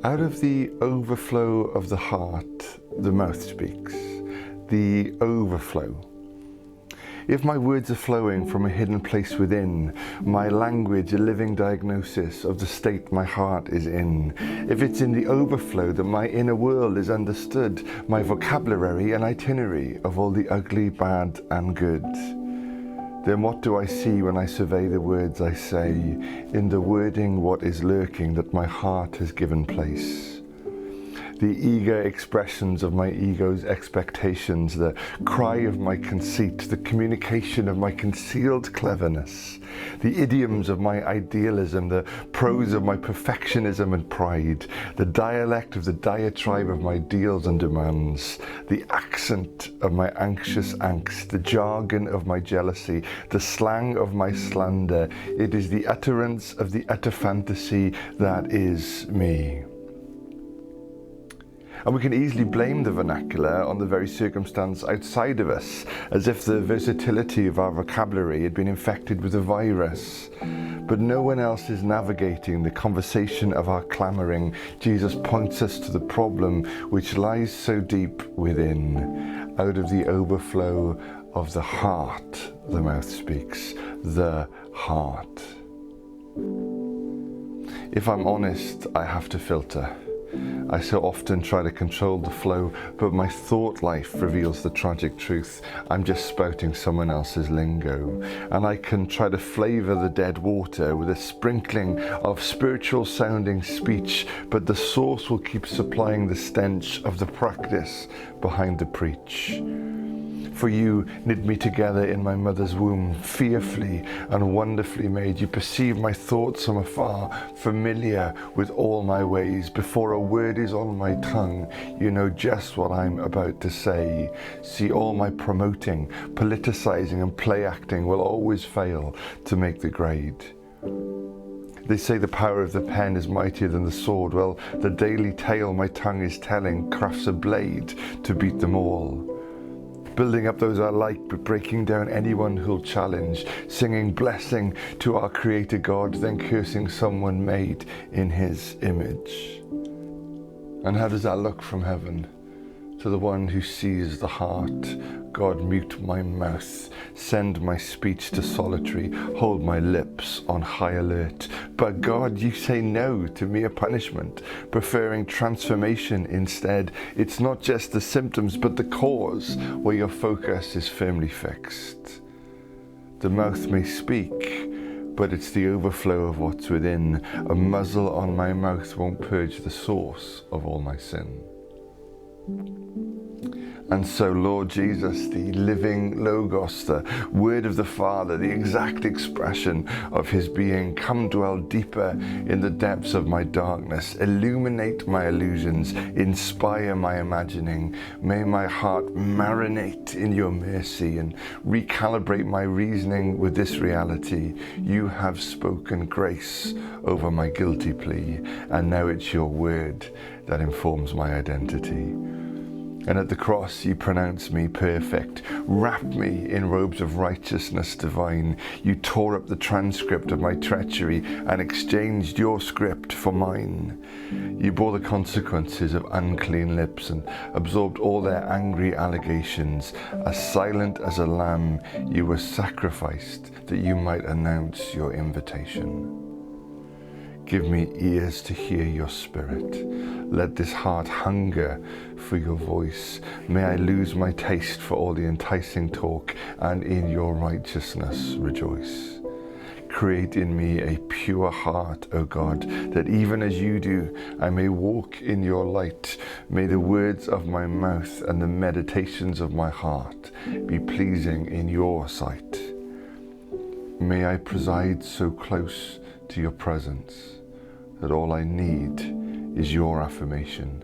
Out of the overflow of the heart, the mouth speaks. The overflow. If my words are flowing from a hidden place within, my language a living diagnosis of the state my heart is in, if it's in the overflow that my inner world is understood, my vocabulary an itinerary of all the ugly, bad and good, then what do I see when I survey the words I say, in the wording what is lurking that my heart has given place? The eager expressions of my ego's expectations, the cry of my conceit, the communication of my concealed cleverness, the idioms of my idealism, the prose of my perfectionism and pride, the dialect of the diatribe of my deals and demands, the accent of my anxious angst, the jargon of my jealousy, the slang of my slander. It is the utterance of the utter fantasy that is me. And we can easily blame the vernacular on the very circumstance outside of us, as if the versatility of our vocabulary had been infected with a virus. But no one else is navigating the conversation of our clamouring. Jesus points us to the problem which lies so deep within. Out of the overflow of the heart, the mouth speaks. The heart. If I'm honest, I have to filter. I so often try to control the flow, but my thought life reveals the tragic truth. I'm just spouting someone else's lingo, and I can try to flavour the dead water with a sprinkling of spiritual sounding speech, but the source will keep supplying the stench of the practice behind the preach. For you knit me together in my mother's womb, fearfully and wonderfully made. You perceive my thoughts from afar, familiar with all my ways. Before a word is on my tongue, you know just what I'm about to say. See, all my promoting, politicizing and play acting will always fail to make the grade. They say the power of the pen is mightier than the sword. Well, the daily tale my tongue is telling crafts a blade to beat them all. Building up those I like, but breaking down anyone who'll challenge, singing blessing to our Creator God, then cursing someone made in His image. And how does that look from heaven? To the one who sees the heart. God, mute my mouth, send my speech to solitary, hold my lips on high alert. But God, you say no to mere punishment, preferring transformation instead. It's not just the symptoms, but the cause where your focus is firmly fixed. The mouth may speak, but it's the overflow of what's within. A muzzle on my mouth won't purge the source of all my sin. And so, Lord Jesus, the living Logos, the Word of the Father, the exact expression of His being, come dwell deeper in the depths of my darkness, illuminate my illusions, inspire my imagining. May my heart marinate in your mercy and recalibrate my reasoning with this reality. You have spoken grace over my guilty plea, and now it's your word that informs my identity. And at the cross you pronounce me perfect, wrap me in robes of righteousness divine. You tore up the transcript of my treachery and exchanged your script for mine. You bore the consequences of unclean lips and absorbed all their angry allegations. As silent as a lamb, you were sacrificed that you might announce your invitation. Give me ears to hear your spirit. Let this heart hunger for your voice. May I lose my taste for all the enticing talk, and in your righteousness rejoice. Create in me a pure heart, O God, that even as you do, I may walk in your light. May the words of my mouth and the meditations of my heart be pleasing in your sight. May I preside so close to your presence that all I need is your affirmation.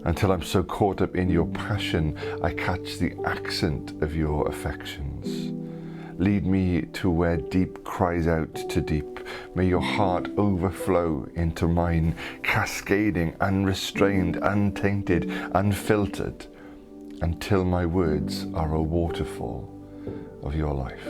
Until I'm so caught up in your passion, I catch the accent of your affections. Lead me to where deep cries out to deep. May your heart overflow into mine, cascading, unrestrained, untainted, unfiltered, until my words are a waterfall of your life.